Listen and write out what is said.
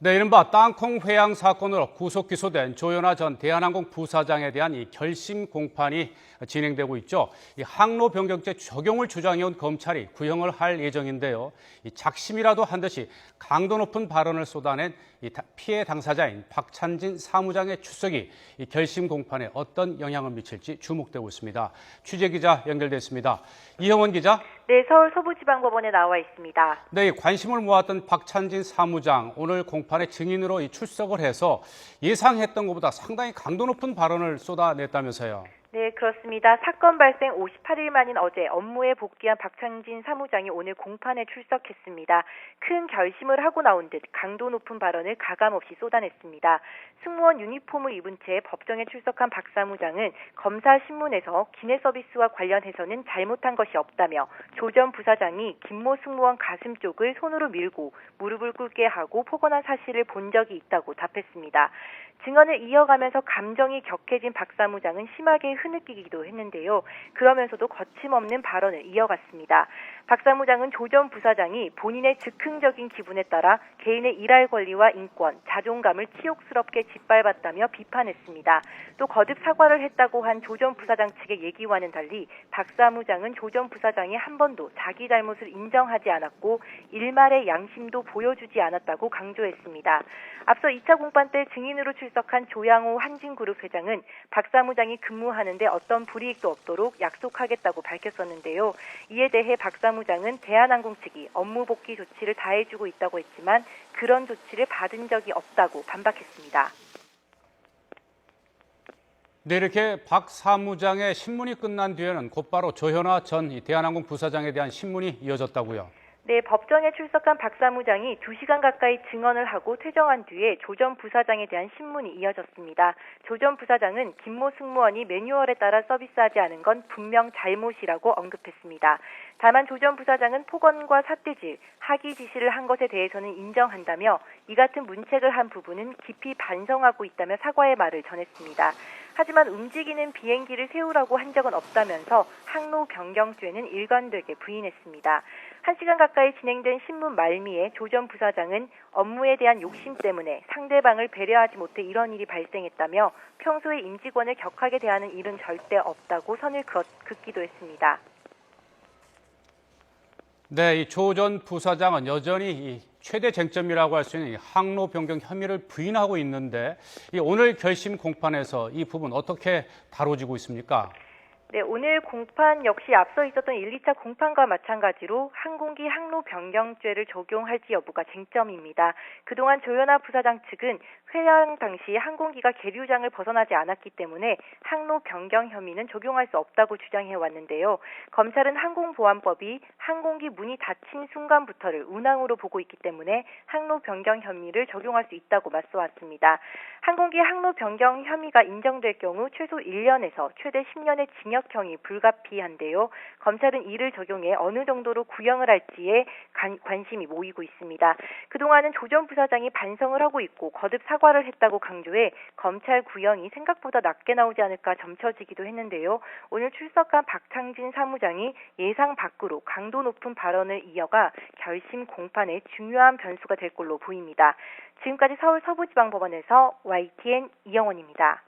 네, 이른바 땅콩 회항 사건으로 구속 기소된 조현아 전 대한항공 부사장에 대한 이 결심 공판이 진행되고 있죠. 이 항로 변경죄 적용을 주장해온 검찰이 구형을 할 예정인데요. 이 작심이라도 한 듯이 강도 높은 발언을 쏟아낸 이 피해 당사자인 박찬진 사무장의 출석이 이 결심 공판에 어떤 영향을 미칠지 주목되고 있습니다. 취재 기자 연결됐습니다. 이형원 기자. 네, 서울 서부지방법원에 나와 있습니다. 네, 관심을 모았던 박찬진 사무장 오늘 공판에 증인으로 출석을 해서 예상했던 것보다 상당히 강도 높은 발언을 쏟아냈다면서요. 네, 그렇습니다. 사건 발생 58일 만인 어제 업무에 복귀한 박찬진 사무장이 오늘 공판에 출석했습니다. 큰 결심을 하고 나온 듯 강도 높은 발언을 가감없이 쏟아냈습니다. 승무원 유니폼을 입은 채 법정에 출석한 박 사무장은 검사 신문에서 기내 서비스와 관련해서는 잘못한 것이 없다며 조 전 부사장이 김모 승무원 가슴 쪽을 손으로 밀고 무릎을 꿇게 하고 폭언한 사실을 본 적이 있다고 답했습니다. 증언을 이어가면서 감정이 격해진 박 사무장은 심하게 흐느끼기도 했는데요. 그러면서도 거침없는 발언을 이어갔습니다. 박 사무장은 조 전 부사장이 본인의 즉흥적인 기분에 따라 개인의 일할 권리와 인권, 자존감을 치욕스럽게 짓밟았다며 비판했습니다. 또 거듭 사과를 했다고 한 조 전 부사장 측의 얘기와는 달리 박 사무장은 조 전 부사장이 한 번도 자기 잘못을 인정하지 않았고 일말의 양심도 보여주지 않았다고 강조했습니다. 앞서 2차 공판 때 증인으로 출석한 조양호 한진그룹 회장은 박 사무장이 근무하는데 어떤 불이익도 없도록 약속하겠다고 밝혔었는데요. 이에 대해 박 사무장은 대한항공 측이 업무 복귀 조치를 다해주고 있다고 했지만 그런 조치를 받은 적이 없다고 반박했습니다. 네, 이렇게 박 사무장의 신문이 끝난 뒤에는 곧바로 조현아 전 대한항공 부사장에 대한 신문이 이어졌다고요. 네, 법정에 출석한 박 사무장이 2시간 가까이 증언을 하고 퇴정한 뒤에 조 전 부사장에 대한 신문이 이어졌습니다. 조 전 부사장은 김모 승무원이 매뉴얼에 따라 서비스하지 않은 건 분명 잘못이라고 언급했습니다. 다만 조 전 부사장은 폭언과 삿대질, 하기 지시를 한 것에 대해서는 인정한다며 이 같은 문책을 한 부분은 깊이 반성하고 있다며 사과의 말을 전했습니다. 하지만 움직이는 비행기를 세우라고 한 적은 없다면서 항로 변경죄는 일관되게 부인했습니다. 1시간 가까이 진행된 신문 말미에 조 전 부사장은 업무에 대한 욕심 때문에 상대방을 배려하지 못해 이런 일이 발생했다며 평소에 임직원을 격하게 대하는 일은 절대 없다고 선을 긋기도 했습니다. 네, 이 조 전 부사장은 여전히 이 최대 쟁점이라고 할 수 있는 이 항로 변경 혐의를 부인하고 있는데 이 오늘 결심 공판에서 이 부분 어떻게 다뤄지고 있습니까? 네, 오늘 공판 역시 앞서 있었던 1, 2차 공판과 마찬가지로 항공기 항로 변경죄를 적용할지 여부가 쟁점입니다. 그동안 조현아 부사장 측은 회항 당시 항공기가 계류장을 벗어나지 않았기 때문에 항로 변경 혐의는 적용할 수 없다고 주장해 왔는데요. 검찰은 항공보안법이 항공기 문이 닫힌 순간부터를 운항으로 보고 있기 때문에 항로 변경 혐의를 적용할 수 있다고 맞서왔습니다. 항공기 항로 변경 혐의가 인정될 경우 최소 1년에서 최대 10년의 징역형이 불가피한데요. 검찰은 이를 적용해 어느 정도로 구형을 할지에 관심이 모이고 있습니다. 그동안은 조 전 부사장이 반성을 하고 있고 거듭 사과를 했다고 강조해 검찰 구형이 생각보다 낮게 나오지 않을까 점쳐지기도 했는데요. 오늘 출석한 박찬진 사무장이 예상 밖으로 강도 높은 발언을 이어가 결심 공판에 중요한 변수가 될 걸로 보입니다. 지금까지 서울 서부지방법원에서 YTN 이영원입니다.